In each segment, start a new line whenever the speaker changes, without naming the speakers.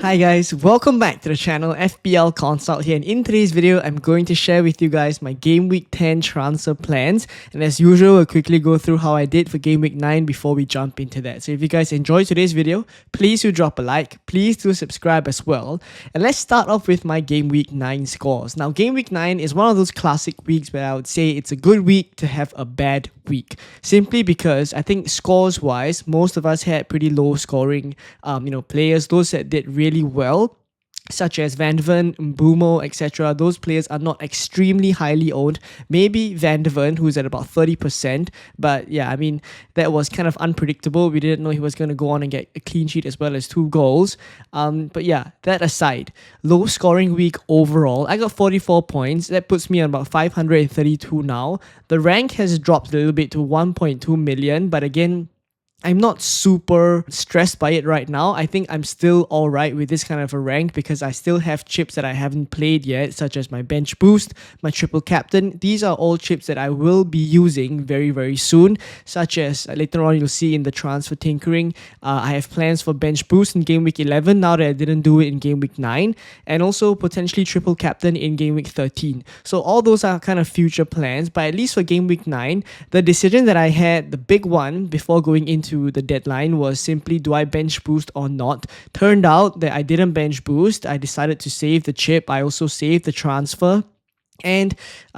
Hi guys, welcome back to the channel FPL Consult here, and in today's video I'm going to share with you guys my Game Week 10 transfer plans, and as usual we'll quickly go through how I did for Game Week 9 before we jump into that. So if you guys enjoyed today's video, please do drop a like, please do subscribe as well, and let's start off with my Game Week 9 scores. Now Game Week 9 is one of those classic weeks where I would say it's a good week to have a bad week, simply because I think scores wise most of us had pretty low scoring players. Those that did really well, such as Van de Ven, Mbumo, etc. Those players are not extremely highly owned. Maybe Van de Ven, who's at about 30%, but yeah, I mean, that was kind of unpredictable. We didn't know he was going to go on and get a clean sheet as well as 2 goals. But yeah, that aside, low scoring week overall. I got 44 points. That puts me on about 532 now. The rank has dropped a little bit to 1.2 million, but again, I'm not super stressed by it right now. I think I'm still alright with this kind of a rank because I still have chips that I haven't played yet, such as my bench boost, my triple captain. These are all chips that I will be using very, very soon, such as later on you'll see in the transfer tinkering. I have plans for bench boost in Game Week 11 now that I didn't do it in Game Week 9, and also potentially triple captain in Game Week 13. So all those are kind of future plans, but at least for Game Week 9, the decision that I had, the big one before going into the deadline, was simply, do I bench boost or not? Turned out that I didn't bench boost. I decided to save the chip. I also saved the transfer. And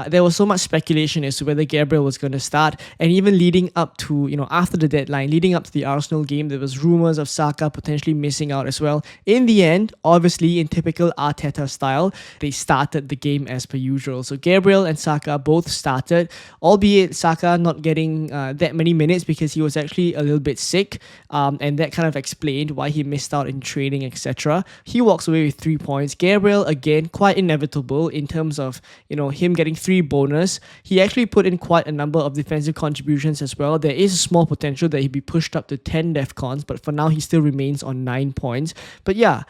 there was so much speculation as to whether Gabriel was going to start, and even leading up to, after the deadline, leading up to the Arsenal game, there was rumors of Saka potentially missing out as well. In the end, obviously, in typical Arteta style, they started the game as per usual. So Gabriel and Saka both started, albeit Saka not getting that many minutes because he was actually a little bit sick, and that kind of explained why he missed out in training, etc. He walks away with 3 points. Gabriel, again, quite inevitable in terms of him getting 3 bonus. He actually put in quite a number of defensive contributions as well. There is a small potential that he'd be pushed up to 10 defcons, but for now he still remains on 9 points. But yeah,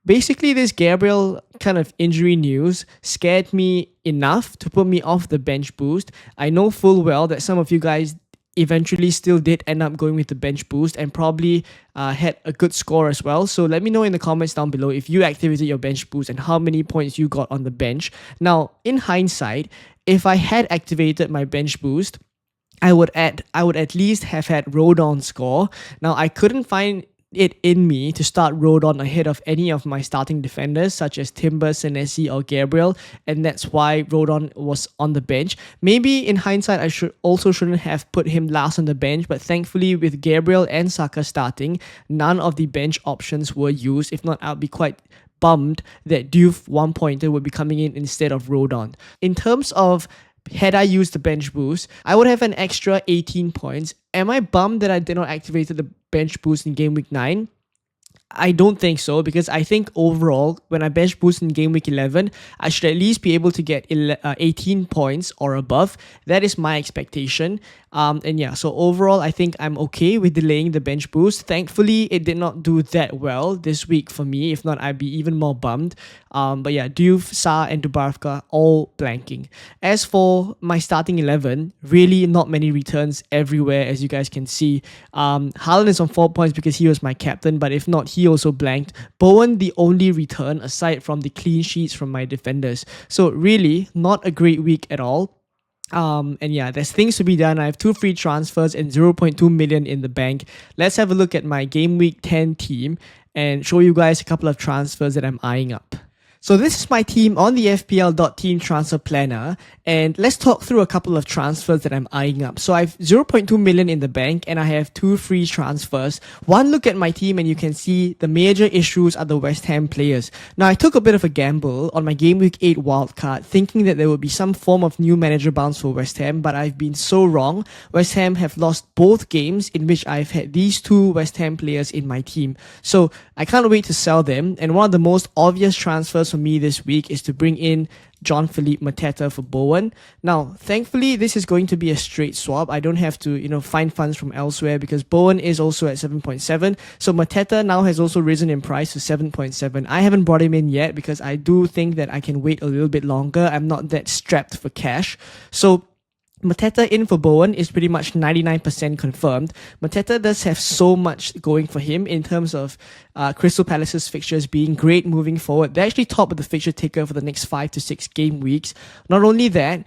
basically this Gabriel kind of injury news scared me enough to put me off the bench boost. I know full well that some of you guys eventually still did end up going with the bench boost and probably had a good score as well. So let me know in the comments down below if you activated your bench boost and how many points you got on the bench. Now, in hindsight, if I had activated my bench boost, I would at least have had Rodon score. Now, I couldn't find it in me to start Rodon ahead of any of my starting defenders such as Timber, Senesi or Gabriel, and that's why Rodon was on the bench. Maybe in hindsight I shouldn't have put him last on the bench, but thankfully with Gabriel and Saka starting, none of the bench options were used. If not, I'll be quite bummed that Diouf 1-pointer would be coming in instead of Rodon. In terms of had I used the bench boost, I would have an extra 18 points. Am I bummed that I did not activate the bench boost in Game Week 9? I don't think so, because I think overall, when I bench boost in Game Week 11, I should at least be able to get 18 points or above. That is my expectation. And yeah, so overall, I think I'm okay with delaying the bench boost. Thankfully, it did not do that well this week for me. If not, I'd be even more bummed. But yeah, Diouf, Sa and Dubravka all blanking. As for my starting 11, really not many returns everywhere, as you guys can see. Haaland is on 4 points because he was my captain, but if not, he also blanked. Bowen, the only return aside from the clean sheets from my defenders. So really, not a great week at all. And yeah, there's things to be done. I have 2 free transfers and 0.2 million in the bank. Let's have a look at my Game Week 10 team and show you guys a couple of transfers that I'm eyeing up. So this is my team on the FPL.team transfer planner, and let's talk through a couple of transfers that I'm eyeing up. So I have 0.2 million in the bank and I have 2 free transfers. One look at my team and you can see the major issues are the West Ham players. Now I took a bit of a gamble on my Game Week 8 wildcard, thinking that there would be some form of new manager bounce for West Ham, but I've been so wrong. West Ham have lost both games in which I've had these 2 West Ham players in my team. So I can't wait to sell them, and one of the most obvious transfers for me this week is to bring in Jean-Philippe Mateta for Bowen. Now, thankfully, this is going to be a straight swap. I don't have to, find funds from elsewhere because Bowen is also at 7.7. So Mateta now has also risen in price to 7.7. I haven't brought him in yet because I do think that I can wait a little bit longer. I'm not that strapped for cash. So Mateta in for Bowen is pretty much 99% confirmed. Mateta does have so much going for him in terms of Crystal Palace's fixtures being great moving forward. They're actually top of the fixture taker for the next 5 to 6 game weeks. Not only that,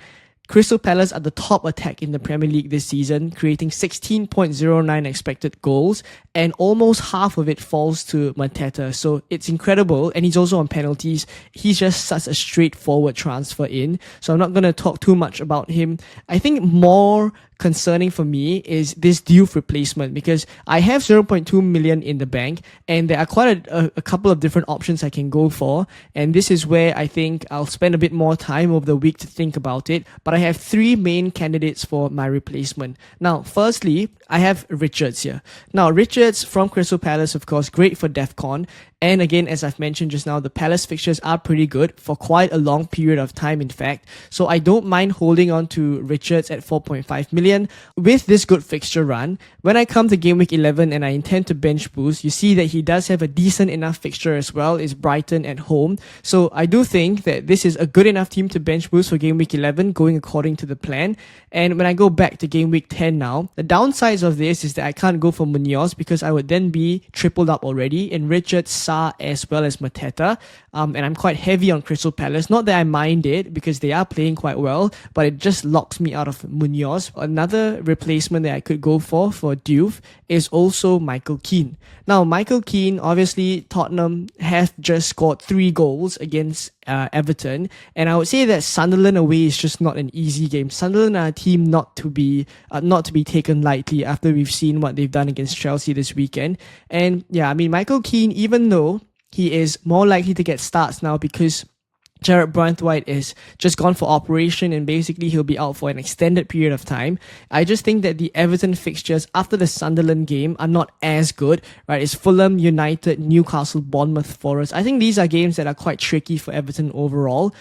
Crystal Palace are the top attack in the Premier League this season, creating 16.09 expected goals, and almost half of it falls to Mateta. So it's incredible, and he's also on penalties. He's just such a straightforward transfer in, so I'm not going to talk too much about him. I think more concerning for me is this Diouf replacement, because I have 0.2 million in the bank and there are quite a couple of different options I can go for, and this is where I think I'll spend a bit more time over the week to think about it. But I have 3 main candidates for my replacement. Now, firstly, I have Richards here. Now, Richards from Crystal Palace, of course, great for DEFCON. And again, as I've mentioned just now, the Palace fixtures are pretty good for quite a long period of time, in fact. So I don't mind holding on to Richards at 4.5 million. With this good fixture run, when I come to Game Week 11 and I intend to bench boost, you see that he does have a decent enough fixture as well. It's Brighton at home. So I do think that this is a good enough team to bench boost for Game Week 11, going according to the plan. And when I go back to Game Week 10 now, the downsides of this is that I can't go for Munoz because I would then be tripled up already in Richards, Sa, as well as Mateta. And I'm quite heavy on Crystal Palace. Not that I mind it because they are playing quite well, but it just locks me out of Munoz. Another replacement that I could go for Diouf is also Michael Keane. Now, Michael Keane, obviously Tottenham have just scored 3 goals against Everton, and I would say that Sunderland away is just not an easy game. Sunderland are a team not to be taken lightly after we've seen what they've done against Chelsea this weekend. And yeah, I mean, Michael Keane, even though he is more likely to get starts now because Jared Brandtwaite is just gone for operation and basically he'll be out for an extended period of time, I just think that the Everton fixtures after the Sunderland game are not as good, right? It's Fulham, United, Newcastle, Bournemouth, Forest. I think these are games that are quite tricky for Everton overall.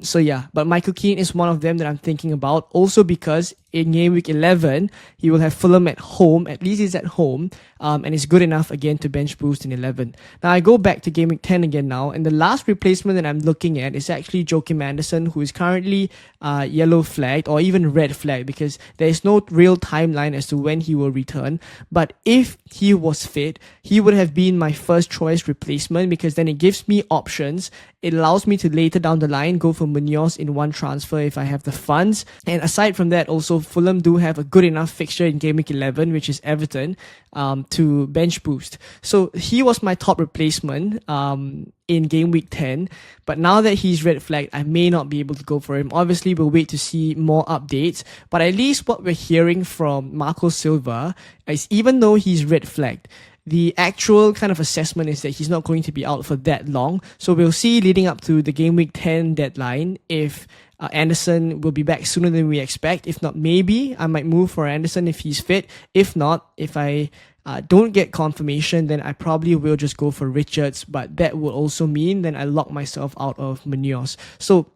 So yeah, but Michael Keane is one of them that I'm thinking about, also because in Game Week 11, he will have Fulham at home. At least he's at home, and it's good enough again to bench boost in 11. Now I go back to Game Week 10 again now, and the last replacement that I'm looking at is actually Joachim Andersen, who is currently yellow flagged or even red flagged because there is no real timeline as to when he will return. But if he was fit, he would have been my first choice replacement because then it gives me options. It allows me to later down the line go for Munoz in one transfer if I have the funds. And aside from that, also Fulham do have a good enough fixture in Game Week 11, which is Everton, to bench boost. So he was my top replacement in Game Week 10. But now that he's red flagged, I may not be able to go for him. Obviously, we'll wait to see more updates. But at least what we're hearing from Marco Silva is even though he's red flagged, the actual kind of assessment is that he's not going to be out for that long. So we'll see leading up to the Game Week 10 deadline if Anderson will be back sooner than we expect. If not, maybe I might move for Anderson if he's fit. If not, if I don't get confirmation, then I probably will just go for Richards. But that will also mean then I lock myself out of Munoz. So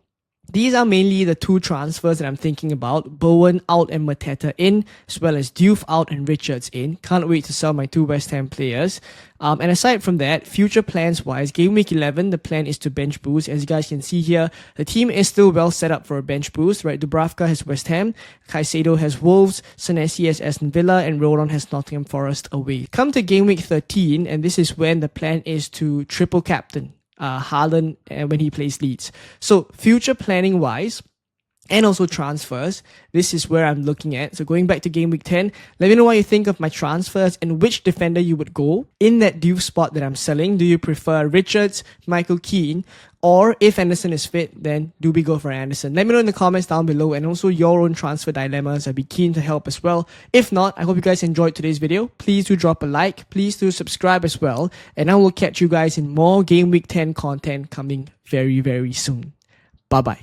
these are mainly the 2 transfers that I'm thinking about. Bowen out and Mateta in, as well as Diouf out and Richards in. Can't wait to sell my 2 West Ham players. And aside from that, future plans wise, Game Week 11, the plan is to bench boost. As you guys can see here, the team is still well set up for a bench boost, right? Dubravka has West Ham, Caicedo has Wolves, Senesi has Aston Villa, and Rodon has Nottingham Forest away. Come to Game Week 13, and this is when the plan is to triple captain Haaland when he plays Leeds. So future planning wise and also transfers, this is where I'm looking at. So going back to Game Week 10, let me know what you think of my transfers and which defender you would go in that Diouf spot that I'm selling. Do you prefer Richards, Michael Keane, or if Anderson is fit, then do we go for Anderson? Let me know in the comments down below, and also your own transfer dilemmas. I'd be keen to help as well. If not, I hope you guys enjoyed today's video. Please do drop a like. Please do subscribe as well. And I will catch you guys in more Game Week 10 content coming very, very soon. Bye-bye.